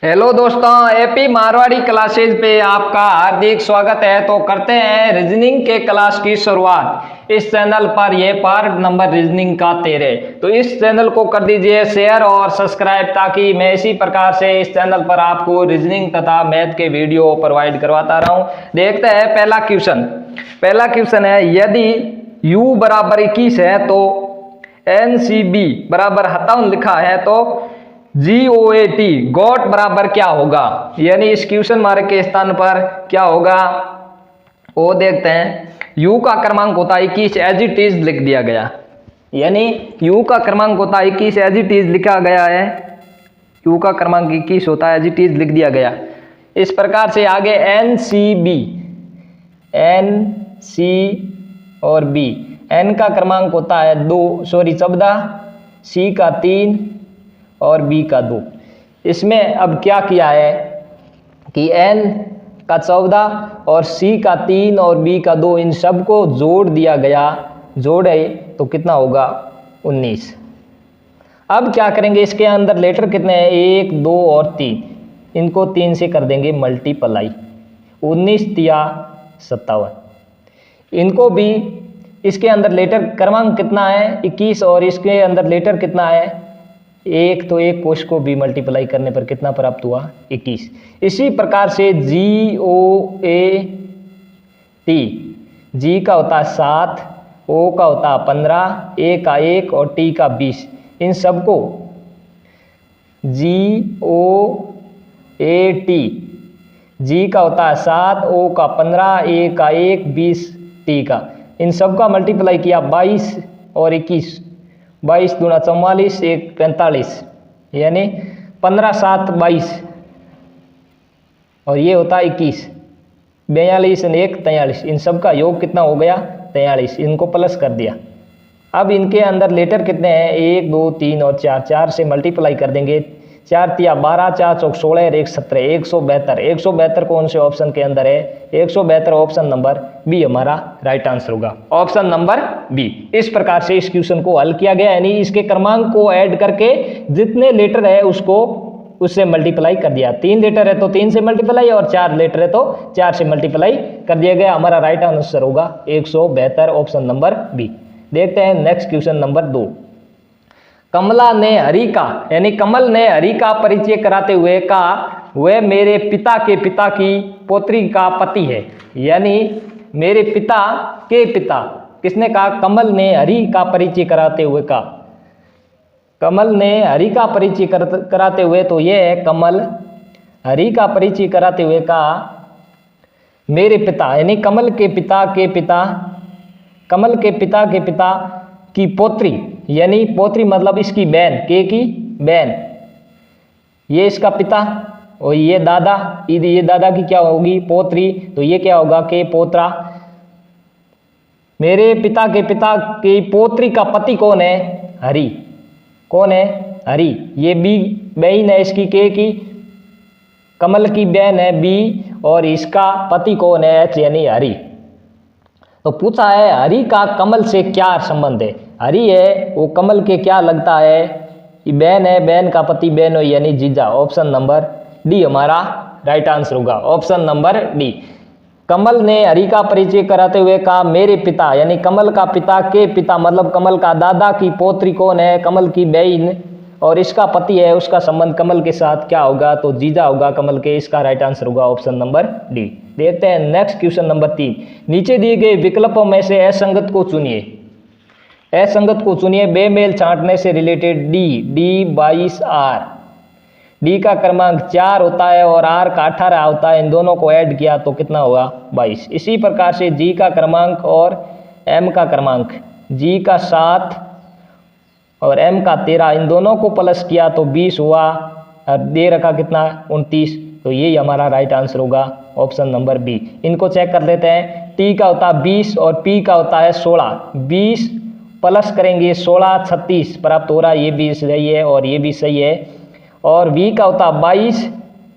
Hello दोस्तों, AP Marwari classes पे आपका हार्दिक स्वागत है। तो करते हैं रीजनिंग के क्लास की शुरुआत। इस चैनल पर ये पार्ट नंबर रीजनिंग का 13। तो इस चैनल को कर दीजिए शेयर और सब्सक्राइब, ताकि मैं इसी प्रकार से इस चैनल पर आपको रीजनिंग तथा मैथ के वीडियो प्रोवाइड करवाता रहूं। देखते हैं पहला क्वेश्चन है, यदि u बराबर 21 है तो NCB बराबर 57 लिखा है तो GOAT गोट बराबर क्या होगा। यानी इस क्वेश्चन मार्क के स्थान पर क्या होगा वो देखते हैं। u का क्रमांक होता है 21, एज इट इज लिख दिया गया। यानी u का क्रमांक होता है 21, एज इट इज लिखा गया है। u का क्रमांक 21 होता है, एज इट इज लिख दिया गया। इस प्रकार से आगे NCB, NC और B, N का क्रमांक होता है 14, C का 3 और B का 2। इसमें अब क्या किया है कि N का 14 और C का 3 और B का 2, इन सब को जोड़ दिया गया। जोड़े तो कितना होगा 19। अब क्या करेंगे, इसके अंदर लेटर कितने हैं 1, 2 और 3, इनको 3 से कर देंगे मल्टीप्लाई। 19 तिया 57। इनको भी इसके अंदर लेटर क्रमांक कितना है 21 और इसके अंदर लेटर कितना है 1, तो 1 कोश को भी मल्टीप्लाई करने पर कितना प्राप्त हुआ 21। इसी प्रकार से GOAT, G का होता है 7, O का होता है 15, A का 1 और T का 20। इन सबको GOAT, G का होता है 7, O का 15, A का 1, 20, T का, इन सब का मल्टीप्लाई किया 22 और 21। 22 दूना 44, 1 45, यानी 15 7 22 और ये होता है 21। 42 और 1 43, इन सब का योग कितना हो गया 43। इनको प्लस कर दिया। अब इनके अंदर लेटर कितने हैं 1, 2, 3 और 4, 4 से मल्टीप्लाई कर देंगे। 4 तिया 12, 4 चौक 16 और 1 17, 172। 172 कौन से ऑप्शन के अंदर है 172, ऑप्शन नंबर बी हमारा राइट आंसर होगा, ऑप्शन नंबर बी। इस प्रकार से इस क्वेश्चन को हल किया गया। यानी इसके क्रमांक को ऐड करके जितने लेटर है उससे मल्टीप्लाई कर दिया। 3 लेटर है तो 3 से मल्टीप्लाई और 4 लेटर है तो 4 से मल्टीप्लाई कर दिया गया। हमारा राइट आंसर होगा 172, ऑप्शन नंबर बी। देखते हैं नेक्स्ट क्वेश्चन नंबर 2। कमला ने हरि का, यानी कमल ने हरि का परिचय कराते हुए कहा वह मेरे पिता के पिता की पौत्री का पति है। यानी मेरे पिता के पिता किसने कहा, कमल ने हरि का परिचय कराते हुए कहा। कमल ने हरि का परिचय कराते हुए, तो ये है कमल हरि का परिचय कराते हुए कहा मेरे पिता, यानी कमल के पिता के पिता, कमल के पिता के पिता की पौत्री, यानी पौत्री मतलब इसकी बहन, के की बहन, ये इसका पिता और ये दादा, ये दादा की क्या होगी पौत्री, तो ये क्या होगा के पोत्रा। मेरे पिता के पिता की पौत्री का पति कौन है हरि, कौन है हरि। ये बी बहन है इसकी, के की, कमल की बहन है बी और इसका पति कौन है एच, यानी हरि। तो पूछा है हरि का कमल से क्या संबंध है। हरि है वो कमल के क्या लगता है, ये बहन है, बहन का पति बहन हो यानी जीजा। ऑप्शन नंबर डी हमारा राइट आंसर होगा, ऑप्शन नंबर डी। कमल ने हरि का परिचय कराते हुए कहा मेरे पिता, यानी कमल का पिता के पिता मतलब कमल का दादा की पौत्री कौन है, कमल की बहन और इसका पति है, उसका संबंध कमल के साथ क्या होगा, तो जीजा होगा कमल के। इसका राइट आंसर होगा ऑप्शन नंबर डी। देखते हैं नेक्स्ट क्वेश्चन नंबर 3। नीचे दिए गए विकल्पों में से असंगत को चुनिए। असंगत को चुनिए। बेमेल छांटने से रिलेटेड D 22 R, D का क्रमांक 4 होता है और R का 18 होता है। इन दोनों को ऐड किया तो कितना होगा 22। इसी प्रकार से G का क्रमांक और M का क्रमांक, G का 7 और M का 13, इन दोनों को प्लस किया तो 20 हुआ और दे रखा कितना 29। तो यही हमारा राइट आंसर होगा, ऑप्शन नंबर बी। इनको चेक कर लेते हैं। T का होता है 20 और P का होता है 16। 20 प्लस करेंगे 16 36 प्राप्त हो रहा है, ये भी सही है और ये भी सही है। और V का होता 22,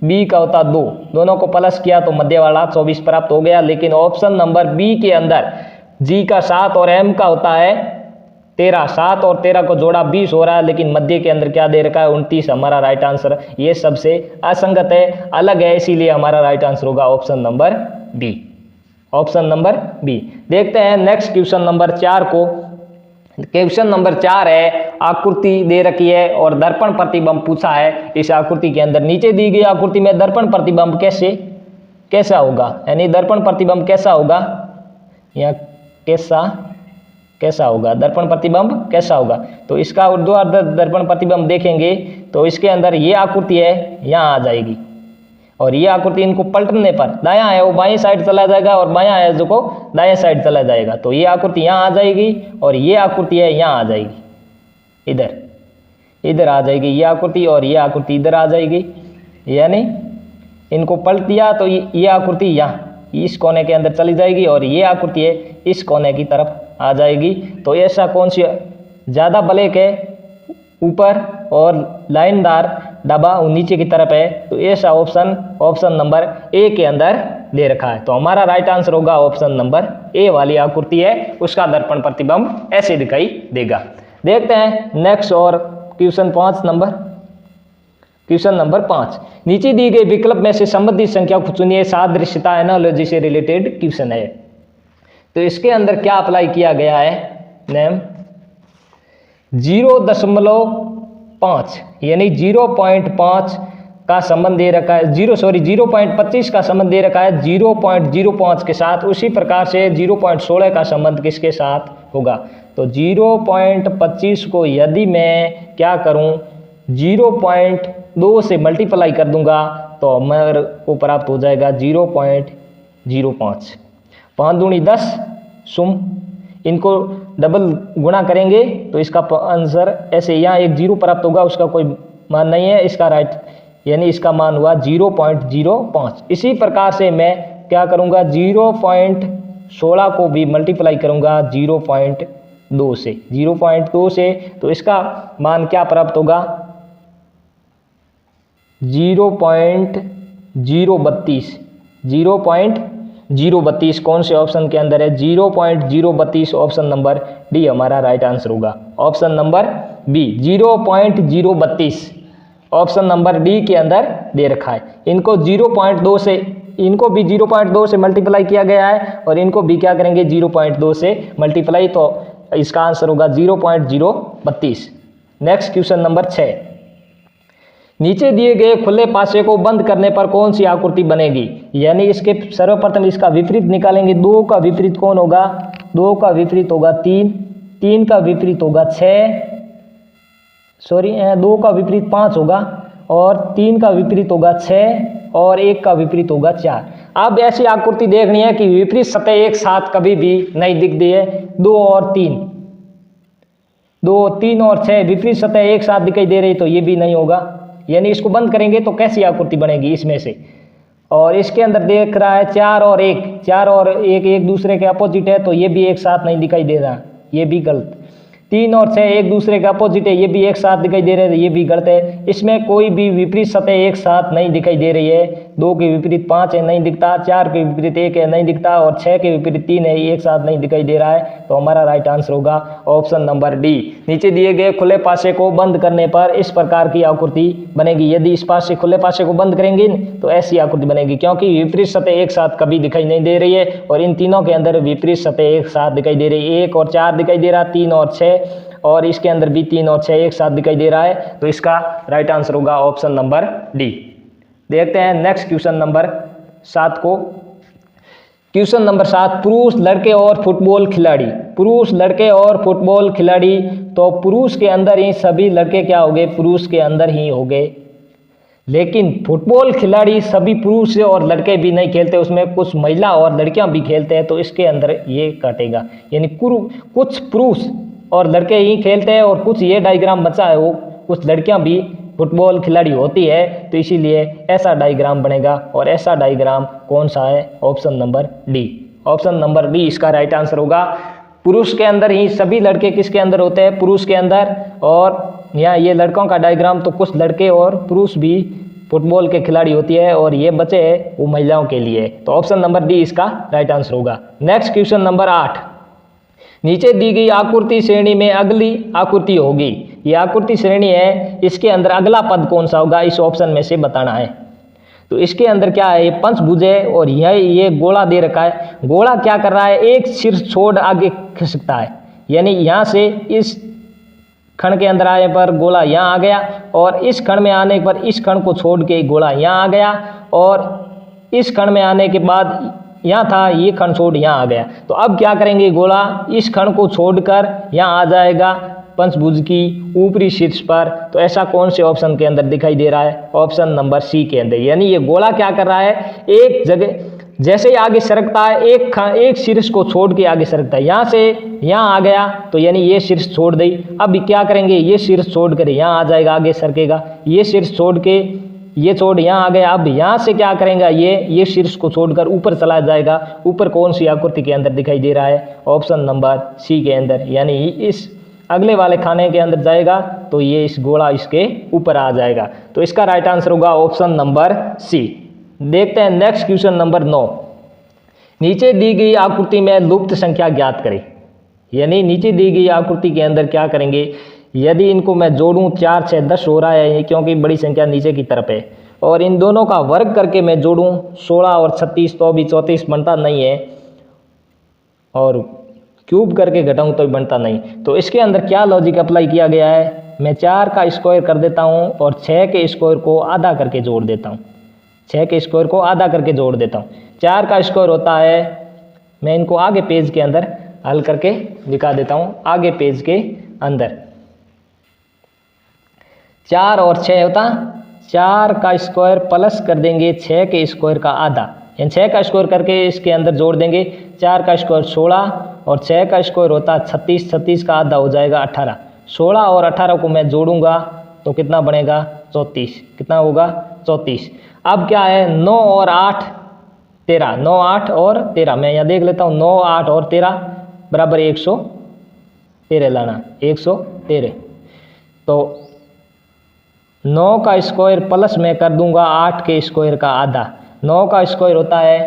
B का होता 2, दोनों को प्लस किया तो मध्य वाला 24 प्राप्त हो गया। लेकिन ऑप्शन नंबर बी के अंदर G का 7 और M का होता है 13, 7 और 13 को जोड़ा 20 हो रहा है, लेकिन मध्य के अंदर क्या दे रखा है 29 हमारा राइट आंसर। ये सबसे असंगत है, अलग है, इसीलिए हमारा राइट आंसर होगा option number B. Option number B. देखते हैं नेक्स्ट क्वेश्चन नंबर 4 को। क्वेश्चन नंबर 4 है, आकृति दे रखी है और दर्पण प्रतिबिंब पूछा है। इस आकृति के अंदर नीचे दी गई आकृति में दर्पण प्रतिबिंब कैसा होगा, यानी दर्पण प्रतिबिंब कैसा होगा, या कैसा होगा, दर्पण प्रतिबिंब कैसा होगा। तो इसका ऊर्ध्वाधर दर्पण प्रतिबिंब देखेंगे तो इसके अंदर ये आकृति है, यहाँ आ जाएगी, और ये आकृति इनको पलटने पर दायां है वो बाईं साइड चला जाएगा और बायां है जो को दाएं साइड चला जाएगा। तो ये आकृति यहाँ आ जाएगी और ये आकृति है यहाँ आ जाएगी, इधर आ जाएगी ये आकृति, और ये आकृति इधर आ जाएगी। यानी इनको पलट दिया तो ये आकृति यहाँ इस कोने के अंदर चली जाएगी और ये आकृति है इस कोने की तरफ आ जाएगी। तो ऐसा कौन सी ज़्यादा ब्लैक है ऊपर और लाइनदार डब्बा नीचे की तरफ है, तो ऐसा ऑप्शन नंबर ए के अंदर दे रखा है। तो हमारा राइट आंसर होगा ऑप्शन नंबर ए वाली आकृति है, उसका दर्पण प्रतिबिंब ऐसे दिखाई देगा। देखते हैं नेक्स्ट और क्वेश्चन नंबर 5। नीचे दी गई विकल्प में से संबंधित संख्या को चुनिए। सादृश्यता एनालॉजी से रिलेटेड क्वेश्चन है। तो इसके अंदर क्या अप्लाई किया गया है, नेम 0.5 यानी 0.5 का संबंध दे रखा है, 0.25 का संबंध दे रखा है 0.05 के साथ। उसी प्रकार से 0.16 का संबंध किसके साथ होगा। तो 0.25 को यदि मैं क्या करूं 0.2 से मल्टीप्लाई कर दूंगा तो मेरे को प्राप्त हो जाएगा 0.05। 5 दूनी 10 सुम, इनको डबल गुणा करेंगे तो इसका आंसर ऐसे यहाँ एक 0 प्राप्त होगा, उसका कोई मान नहीं है, इसका राइट यानी इसका मान हुआ 0.05। इसी प्रकार से मैं क्या करूँगा 0.16 को भी मल्टीप्लाई करूँगा 0.2 से, तो इसका मान क्या प्राप्त होगा 0.032। कौन से ऑप्शन के अंदर है 0.032, ऑप्शन नंबर डी हमारा राइट आंसर होगा। Option number B 0.032 option number D के अंदर दे रखा है। इनको 0.2 से, इनको भी 0.2 से मल्टीप्लाई किया गया है और इनको भी क्या करेंगे 0.2 से मल्टीप्लाई, तो इसका आंसर होगा 0.032। Next question number 6। नीचे दिए गए खुले पासे को बंद करने पर कौन सी आकृति बनेगी, यानी इसके सर्वप्रथम इसका विपरीत निकालेंगे। 2 का विपरीत कौन होगा, 2 का विपरीत होगा 3, 3 का विपरीत होगा 2 का विपरीत 5 होगा, और 3 का विपरीत होगा 6, और 1 का विपरीत होगा 4। अब ऐसी आकृति देखनी है कि विपरीत सतह एक साथ कभी भी नहीं दिखती है। 2 और 3, 2, 3 और 6 विपरीत सतह एक साथ दिखाई दे रही, तो ये भी नहीं होगा। यानी इसको बंद करेंगे तो कैसी आकृति बनेगी इसमें से। और इसके अंदर देख रहा है 4 और 1 एक दूसरे के अपोजिट है, तो ये भी एक साथ नहीं दिखाई दे रहा, ये भी गलत। 3 और 6 एक दूसरे के अपोजिट है, ये भी एक साथ दिखाई दे रहे हैं, ये भी गलत है। इसमें कोई भी विपरीत सतह एक साथ नहीं दिखाई दे रही है। 2 के विपरीत 5 है, नहीं दिखता। 4 के विपरीत 1 है, नहीं दिखता। और 6 के विपरीत 3 है, एक साथ नहीं दिखाई दे रहा है। तो हमारा राइट आंसर होगा ऑप्शन नंबर डी। नीचे दिए गए खुले पासे को बंद करने पर इस प्रकार की आकृति बनेगी। यदि इस पासे खुले पासे को बंद करेंगे तो ऐसी आकृति बनेगी, क्योंकि विपरीत सतह एक साथ कभी दिखाई नहीं दे रही है, और इन तीनों के अंदर विपरीत सतह एक साथ दिखाई दे रही है। 1 और 4 दिखाई दे रहा, 3 और 6, और इसके अंदर भी 3 और 6 एक साथ दिखाई दे रहा है। तो इसका राइट आंसर होगा ऑप्शन नंबर डी। देखते हैं नेक्स्ट क्वेश्चन नंबर 7 को। क्वेश्चन नंबर 7, पुरुष लड़के और फुटबॉल खिलाड़ी। पुरुष लड़के और फुटबॉल खिलाड़ी, तो पुरुष के अंदर ही सभी लड़के क्या हो गए, पुरुष के अंदर ही हो गए। लेकिन फुटबॉल खिलाड़ी सभी पुरुष और लड़के भी नहीं खेलते, उसमें कुछ महिला और लड़कियां भी खेलते हैं, तो इसके अंदर ये काटेगा। यानी कुछ पुरुष और लड़के ही खेलते हैं, और कुछ ये डायग्राम बचा है वो कुछ लड़कियां भी फुटबॉल खिलाड़ी होती है, तो इसीलिए ऐसा डायग्राम बनेगा। और ऐसा डायग्राम कौन सा है, option number D. Option number D इसका राइट आंसर होगा। पुरुष के अंदर ही सभी लड़के किसके अंदर होते हैं, पुरुष के अंदर। और यहाँ ये लड़कों का डायग्राम, तो कुछ लड़के और पुरुष भी फुटबॉल के खिलाड़ी होती है, और ये बचे हैं वो महिलाओं के लिए। तो ऑप्शन नंबर डी इसका राइट आंसर होगा। Next question number 8। नीचे दी गई आकृति श्रेणी में अगली आकृति होगी, ये आकृति श्रेणी है, इसके अंदर अगला पद कौन सा होगा, इस ऑप्शन में से बताना है। तो इसके अंदर क्या है, ये पंचभुज है और ये गोला दे रखा है। गोला क्या कर रहा है, एक शीर्ष छोड़ आगे खिसकता है, यानी यहाँ से इस खंड के अंदर आने पर गोला यहाँ आ गया और इस खंड में आने पर इस खंड को छोड़ के गोला यहाँ आ गया और इस खंड में आने के बाद यहाँ था, ये खंड छोड़ यहाँ आ गया। तो अब क्या करेंगे, गोला इस खंड को छोड़कर यहाँ आ जाएगा पंचभुज की ऊपरी शीर्ष पर। तो ऐसा कौन से ऑप्शन के अंदर दिखाई दे रहा है, ऑप्शन नंबर सी के अंदर। यानी ये गोला क्या कर रहा है, एक जगह जैसे ही आगे सरकता है एक शीर्ष को छोड़ के आगे सरकता है, यहाँ से यहाँ आ गया तो यानी ये शीर्ष छोड़ दी। अब क्या करेंगे, ये शीर्ष छोड़ कर यहाँ आ जाएगा, आगे सरकेगा, ये शीर्ष छोड़ के ये छोड़ यहाँ आ गया। अब यहाँ से क्या करेंगे, ये शीर्ष को छोड़कर ऊपर चला जाएगा। ऊपर कौन सी आकृति के अंदर दिखाई दे रहा है, ऑप्शन नंबर सी के अंदर, यानी इस अगले वाले खाने के अंदर जाएगा तो ये इस गोला इसके ऊपर आ जाएगा। तो इसका राइट आंसर होगा ऑप्शन नंबर सी। देखते हैं नेक्स्ट क्वेश्चन नंबर 9। नीचे दी गई आकृति में लुप्त संख्या ज्ञात करें। यानी नीचे दी गई आकृति के अंदर क्या करेंगे, यदि इनको मैं जोड़ूं 4 6 10 हो रहा है क्योंकि बड़ी संख्या नीचे की तरफ है, और इन दोनों का वर्ग करके मैं जोड़ूं 16 और 36 तो भी 34 बनता नहीं है, और क्यूब करके घटाऊं तो भी बनता नहीं। तो इसके अंदर क्या लॉजिक अप्लाई किया गया है, मैं 4 का स्क्वायर कर देता हूं और 6 के स्क्वायर को आधा करके जोड़ देता हूं, 6 के स्क्वायर को आधा करके जोड़ देता हूं। 4 का स्क्वायर होता है, मैं इनको आगे पेज के अंदर हल करके दिखा देता हूं, आगे पेज के अंदर 4 और 6 होता, 4 का स्क्वायर प्लस कर देंगे 6 के स्क्वायर का आधा, यानी 6 का स्क्वायर करके इसके अंदर जोड़ देंगे। 4 का स्क्वायर 16 और 6 का स्क्वायर होता 36, 36 का आधा हो जाएगा 18। 16 और 18 को मैं जोड़ूंगा तो कितना बनेगा 34, कितना होगा 34। अब क्या है, 9 और 8 13, 9 8 और 13, मैं यहाँ देख लेता हूँ, 9 8 और 13 बराबर 113 लाना, 113। तो 9 का स्क्वायर प्लस मैं कर दूंगा 8 के स्क्वायर का आधा, 9 का स्क्वायर होता है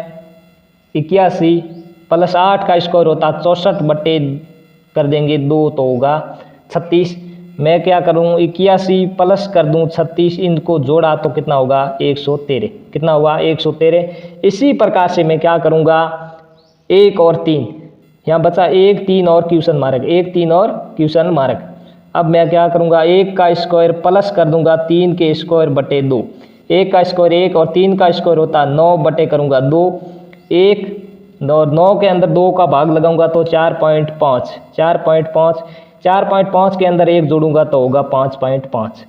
81 प्लस 8 का स्क्वायर होता 64 बटे कर देंगे 2 तो होगा 36। मैं क्या करूं, 81 प्लस कर दूं 36, इनको जोड़ा तो कितना होगा 113, कितना हुआ 113। इसी प्रकार से मैं क्या करूंगा, 1 और 3 यहाँ बचा, 1 3 और क्वेश्चन मार्क, 1 3 और क्वेश्चन मार्क। अब मैं क्या करूंगा, 1 का स्क्वायर प्लस कर दूंगा 3 के स्क्वायर बटे 2, 1 का स्क्वायर 1 और 3 का स्क्वायर होता 9 बटे करूंगा 2, 1 9 के अंदर 2 का भाग लगाऊंगा तो 4.5, 4.5, 4.5 के अंदर 1 जोड़ूंगा तो होगा 5.5।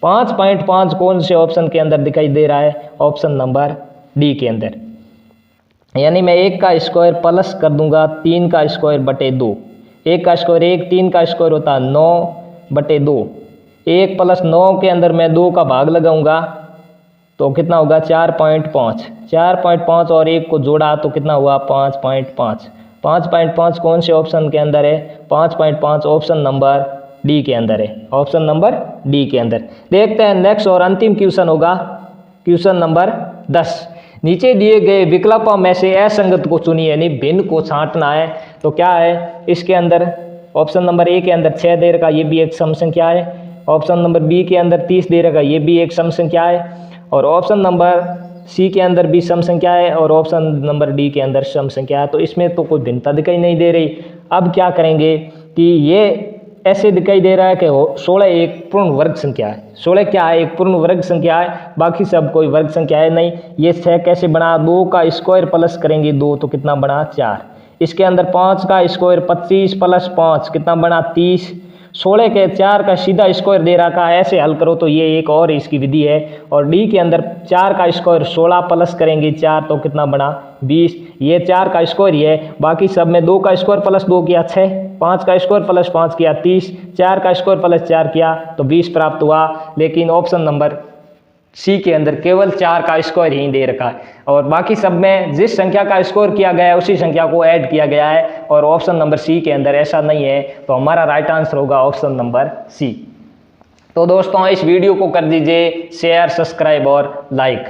5.5 कौन से ऑप्शन के अंदर दिखाई दे रहा है, ऑप्शन नंबर डी के अंदर। यानी मैं 1 का स्क्वायर प्लस कर दूंगा 3 का स्क्वायर बटे 2, 1 का स्क्वायर 1, 3 का स्क्वायर होता 9 बटे 2, 1 प्लस 9 के अंदर मैं 2 का भाग लगाऊंगा तो कितना होगा 4.5, 4.5 और 1 को जोड़ा तो कितना हुआ 5.5। 5.5 कौन से ऑप्शन के अंदर है, 5.5 ऑप्शन नंबर डी के अंदर है, ऑप्शन नंबर डी के अंदर। देखते हैं नेक्स्ट और अंतिम क्वेश्चन होगा क्वेश्चन नंबर 10। नीचे दिए गए विकल्पों में से असंगत को चुनिए, यानी भिन्न को छांटना है। तो क्या है इसके अंदर, ऑप्शन नंबर ए के अंदर 6 दे रखा, ये भी एक सम संख्या है। ऑप्शन नंबर बी के अंदर 30 दे रखा, ये भी एक सम संख्या है। और ऑप्शन नंबर सी के अंदर भी सम संख्या है और ऑप्शन नंबर डी के अंदर सम संख्या है। तो इसमें तो कोई भिन्नता दिखाई नहीं दे रही। अब क्या करेंगे कि ये ऐसे दिखाई दे रहा है कि 16 एक पूर्ण वर्ग संख्या है। 16 क्या है, एक पूर्ण वर्ग संख्या है, बाकी सब कोई वर्ग संख्या है नहीं। ये 6 कैसे बना, 2 का स्क्वायर प्लस करेंगे 2 तो कितना बना 4। इसके अंदर 5 का स्क्वायर 25 प्लस 5 कितना बना 30। 16 के 4 का सीधा स्क्वायर दे रखा है, ऐसे हल करो तो ये एक और इसकी विधि है। और डी के अंदर 4 का स्क्वायर 16 प्लस करेंगे 4 तो कितना बना 20। ये 4 का स्क्वायर ही है, बाकी सब में 2 का स्क्वायर प्लस 2 किया 6, 5 का स्क्वायर प्लस 5 किया 30, 4 का स्क्वायर प्लस 4 किया तो 20 प्राप्त हुआ। लेकिन ऑप्शन नंबर सी के अंदर केवल 4 का स्क्वायर ही दे रखा है और बाकी सब में जिस संख्या का स्क्वायर किया गया है उसी संख्या को ऐड किया गया है और ऑप्शन नंबर सी के अंदर ऐसा नहीं है। तो हमारा राइट आंसर होगा ऑप्शन नंबर सी। तो दोस्तों इस वीडियो को कर दीजिए शेयर, सब्सक्राइब और लाइक।